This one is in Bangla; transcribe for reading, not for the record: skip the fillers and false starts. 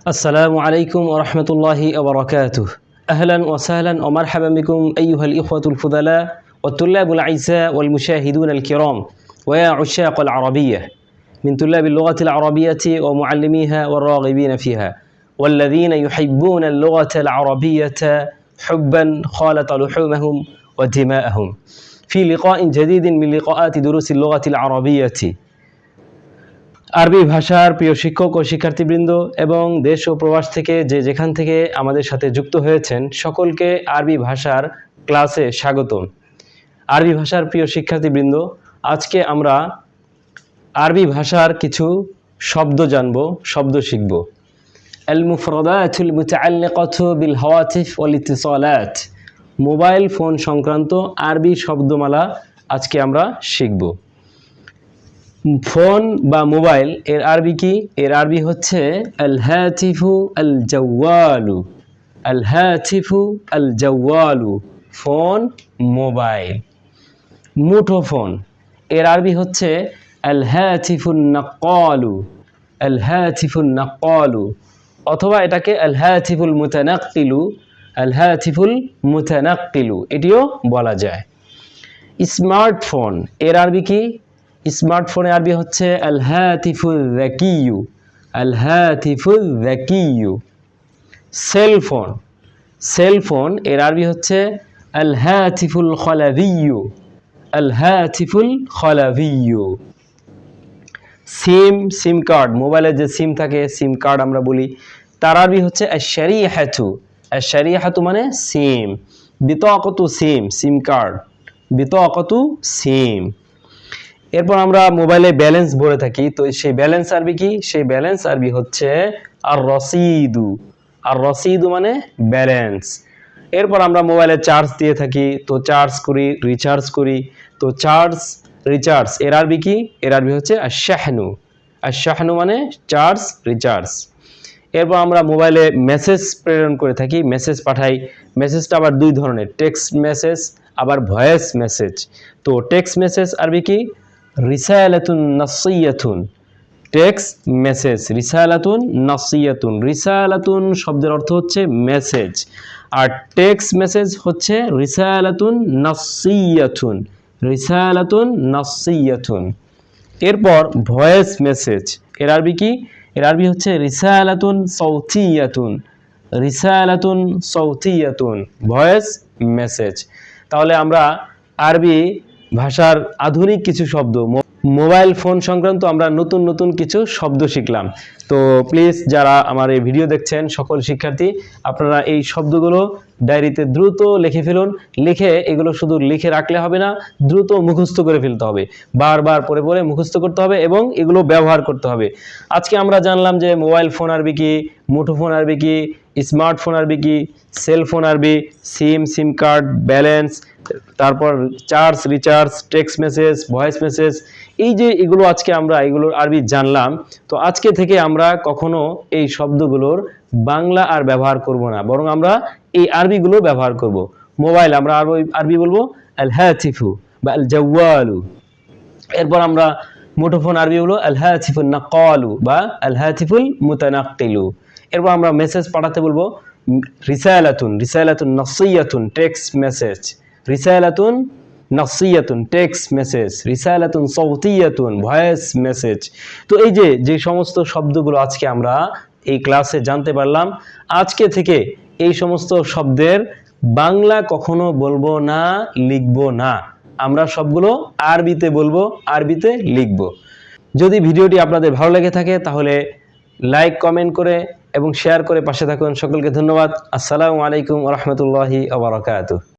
السلام عليكم ورحمة الله وبركاته. أهلا وسهلا ومرحبا بكم أيها الإخوة الفضلاء والطلاب الأعزاء والمشاهدون الكرام ويا عشاق العربية من طلاب اللغة العربية ومعلميها والراغبين فيها والذين يحبون اللغة العربية حبا خالط لحومهم ودماءهم في لقاء جديد من لقاءات دروس اللغة العربية. আরবি ভাষার প্রিয় শিক্ষক ও শিক্ষার্থীবৃন্দ এবং দেশ ও প্রবাস থেকে যেখান থেকে আমাদের সাথে যুক্ত হয়েছেন সকলকে আরবি ভাষার ক্লাসে স্বাগতম। আরবি ভাষার প্রিয় শিক্ষার্থীবৃন্দ, আজকে আমরা আরবি ভাষার কিছু শব্দ জানব, শব্দ শিখব। আল মুফরাদাতুল মুতাআল্লিকাতু বিল হাওয়াতিফ ওয়াল ইতিসালাত, মোবাইল ফোন সংক্রান্ত আরবি শব্দমালা আজকে আমরা শিখব। ফোন বা মোবাইল এর আরবি কি? এর আরবি হচ্ছে আল হাতিফু আল জাওয়ালু। আল হাতিফু আল জাওয়ালু, ফোন মোবাইল। মুঠোফোন এর আরবি হচ্ছে আল হাতিফুন নাক্কালু। আল হাতিফুন নাক্কালু, অথবা এটাকে আল হাতিফুল মুতানাক্কিলু। আল হাতিফুল মুতানাক্কিলু এটিও বলা যায়। স্মার্টফোন এর আরবি কি? স্মার্টফোনের আরবি হচ্ছে আল হাতিফুল যাকিয়ু। আল হাতিফুল যাকিয়ু। সেলফোন, সেলফোন এর আরবি হচ্ছে আল হাতিফুল খলাবিয়ু। আল হাতিফুল খলাবিয়ু। সিম কার্ড, মোবাইলে যে সিম থাকে সিম কার্ড আমরা বলি, তার আরবি হচ্ছে আশ-শারিহাতু। আশ-শারিহাতু মানে সিম। বিতাকাতু সিম, সিম কার্ড। বিতাকাতু সিম। এরপর আমরা মোবাইলে ব্যালেন্স ভরে থাকি, তো সেই ব্যালেন্স আরবি কি? সেই ব্যালেন্স আরবি হচ্ছে আর রসিদু। আর রসিদু মানে ব্যালেন্স। এরপর আমরা মোবাইলে চার্জ দিয়ে থাকি, তো চার্জ করি, রিচার্জ করি, তো চার্জ রিচার্জ এর আরবি কি? এর আরবি হচ্ছে আশ-শাহনু। আশ-শাহনু মানে চার্জ রিচার্জ। এরপর আমরা মোবাইলে মেসেজ প্রেরণ করে থাকি, মেসেজ পাঠাই। মেসেজটা আবার দুই ধরনের, টেক্সট মেসেজ আবার ভয়েস মেসেজ। তো টেক্সট মেসেজ আরবি কি? রিসালাতুন নাসিয়াতুন। টেক্সট মেসেজ রিসালাতুন নাসিয়াতুন। রিসালাতুন শব্দের অর্থ হচ্ছে মেসেজ, আর টেক্সট মেসেজ হচ্ছে রিসালাতুন নাসিয়াতুন। রিসালাতুন নাসিয়াতুন। এরপর ভয়েস মেসেজ এর আরবি কি? এর আরবি হচ্ছে রিসালাতুন সাউতিয়াতুন। রিসালাতুন সাউতিয়াতুন, ভয়েস মেসেজ। তাহলে আমরা আরবি ভাষার আধুনিক কিছু শব্দ, মোবাইল ফোন সংক্রান্ত আমরা নতুন নতুন কিছু শব্দ শিখলাম। তো প্লিজ যারা আমার এই ভিডিও দেখছেন সকল শিক্ষার্থী, আপনারা এই শব্দগুলো ডায়েরিতে দ্রুত লিখে ফেলুন। লিখে এগুলো শুধু লিখে রাখলে হবে না, দ্রুত মুখস্থ করে ফেলতে হবে। বারবার পরে পরে মুখস্থ করতে হবে এবং এগুলো ব্যবহার করতে হবে। আজকে আমরা জানলাম যে মোবাইল ফোন আরবি কি, মুঠোফোন আরবি কি, স্মার্টফোন আরবি কি, সেলফোন আরবি, সিম কার্ড, ব্যালেন্স, তারপর charge recharge, text message, voice message, এই যে এগুলো আজকে আমরা এগুলোর আরবি জানলাম। তো আজকে থেকে আমরা কখনো এই শব্দগুলোর বাংলা আর ব্যবহার করব না, বরং আমরা এই আরবিগুলো ব্যবহার করব। মোবাইল আমরা আরবি বলবো আল হাতিফু বা আল জাওয়ালু। এরপর আমরা মুঠোফোন আরবি হলো আল হাতিফুন নাক্কালু বা আল হাতিফুল মুতানাক্কিলু। এরপর আমরা মেসেজ পাঠাতে বলবো রিসালাতুন। রিসালাতুন নাসিয়াতুন, টেক্সট মেসেজ। রিসালাতুন নাসিয়াতুন, টেক্সট মেসেজ। রিসালাতুন সাউতিয়াতুন, ভয়েস মেসেজ। তো এই যে সমস্ত শব্দগুলো আজকে আমরা এই ক্লাসে জানতে পারলাম, আজকে থেকে এই সমস্ত শব্দের বাংলা কখনো বলবো না, লিখবো না। আমরা সবগুলো আরবিতে বলবো, আরবিতে লিখবো। যদি ভিডিওটি আপনাদের ভালো লেগে থাকে তাহলে লাইক, কমেন্ট করে এবং শেয়ার করে পাশে থাকুন। সকলকে ধন্যবাদ। আসসালামু আলাইকুম ওয়া রাহমাতুল্লাহি ওয়া বারাকাতুহু।